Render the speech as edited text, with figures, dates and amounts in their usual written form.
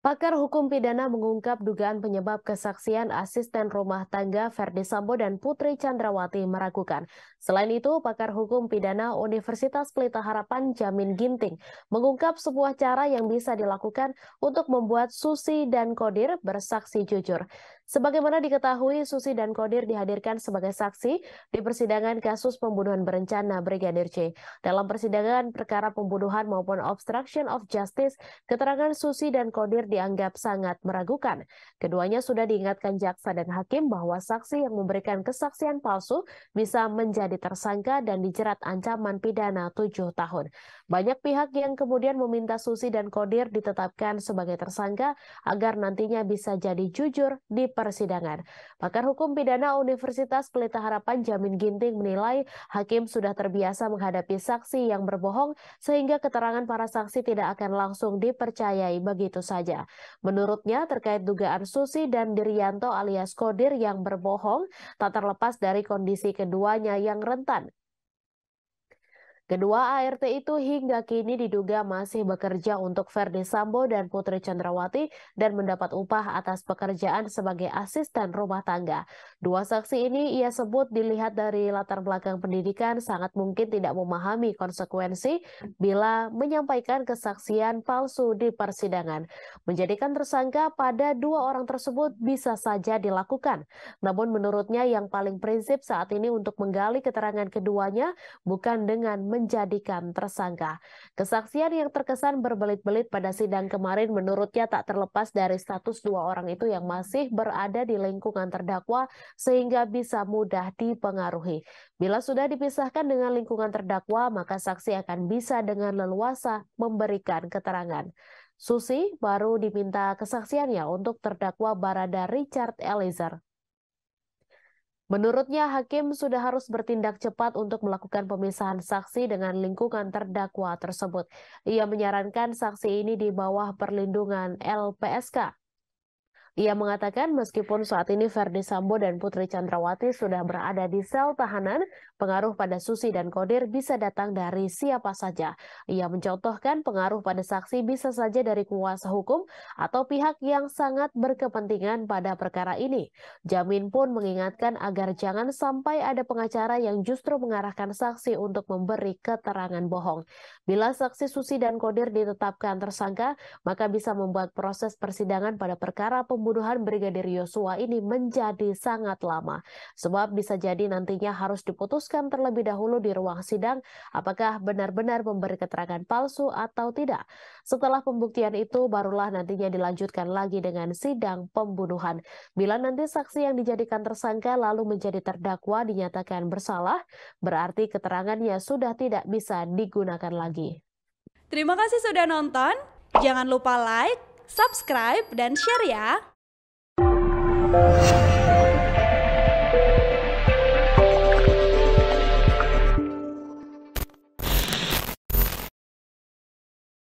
Pakar hukum pidana mengungkap dugaan penyebab kesaksian asisten rumah tangga Verdi Sambo dan Putri Chandrawati meragukan. Selain itu, pakar hukum pidana Universitas Pelita Harapan Jamin Ginting mengungkap sebuah cara yang bisa dilakukan untuk membuat Susi dan Kodir bersaksi jujur. Sebagaimana diketahui, Susi dan Kodir dihadirkan sebagai saksi di persidangan kasus pembunuhan berencana Brigadir J. Dalam persidangan perkara pembunuhan maupun obstruction of justice, keterangan Susi dan Kodir dianggap sangat meragukan. Keduanya sudah diingatkan jaksa dan hakim bahwa saksi yang memberikan kesaksian palsu bisa menjadi tersangka dan dijerat ancaman pidana 7 tahun. Banyak pihak yang kemudian meminta Susi dan Kodir ditetapkan sebagai tersangka agar nantinya bisa jadi jujur di persidangan. Pakar hukum pidana Universitas Pelita Harapan Jamin Ginting menilai hakim sudah terbiasa menghadapi saksi yang berbohong sehingga keterangan para saksi tidak akan langsung dipercayai begitu saja. Menurutnya terkait dugaan Susi dan Diryanto alias Kodir yang berbohong, tak terlepas dari kondisi keduanya yang rentan. Kedua ART itu hingga kini diduga masih bekerja untuk Verdi Sambo dan Putri Chandrawati dan mendapat upah atas pekerjaan sebagai asisten rumah tangga. Dua saksi ini ia sebut dilihat dari latar belakang pendidikan sangat mungkin tidak memahami konsekuensi bila menyampaikan kesaksian palsu di persidangan. Menjadikan tersangka pada dua orang tersebut bisa saja dilakukan. Namun menurutnya yang paling prinsip saat ini untuk menggali keterangan keduanya bukan dengan menjadikan tersangka. Kesaksian yang terkesan berbelit-belit pada sidang kemarin menurutnya tak terlepas dari status dua orang itu yang masih berada di lingkungan terdakwa sehingga bisa mudah dipengaruhi. Bila sudah dipisahkan dengan lingkungan terdakwa, maka saksi akan bisa dengan leluasa memberikan keterangan. Susi baru diminta kesaksiannya untuk terdakwa Barada Richard Eliezer. Menurutnya, hakim sudah harus bertindak cepat untuk melakukan pemisahan saksi dengan lingkungan terdakwa tersebut. Ia menyarankan saksi ini di bawah perlindungan LPSK. Ia mengatakan meskipun saat ini Verdi Sambo dan Putri Chandrawati sudah berada di sel tahanan, pengaruh pada Susi dan Kodir bisa datang dari siapa saja. Ia mencontohkan pengaruh pada saksi bisa saja dari kuasa hukum atau pihak yang sangat berkepentingan pada perkara ini. Jamin pun mengingatkan agar jangan sampai ada pengacara yang justru mengarahkan saksi untuk memberi keterangan bohong. Bila saksi Susi dan Kodir ditetapkan tersangka, maka bisa membuat proses persidangan pada perkara pembunuhan Brigadir Yosua ini menjadi sangat lama. Sebab bisa jadi nantinya harus diputuskan terlebih dahulu di ruang sidang apakah benar-benar memberi keterangan palsu atau tidak. Setelah pembuktian itu barulah nantinya dilanjutkan lagi dengan sidang pembunuhan. Bila nanti saksi yang dijadikan tersangka lalu menjadi terdakwa dinyatakan bersalah, berarti keterangannya sudah tidak bisa digunakan lagi. Terima kasih sudah nonton. Jangan lupa like, subscribe, dan share ya.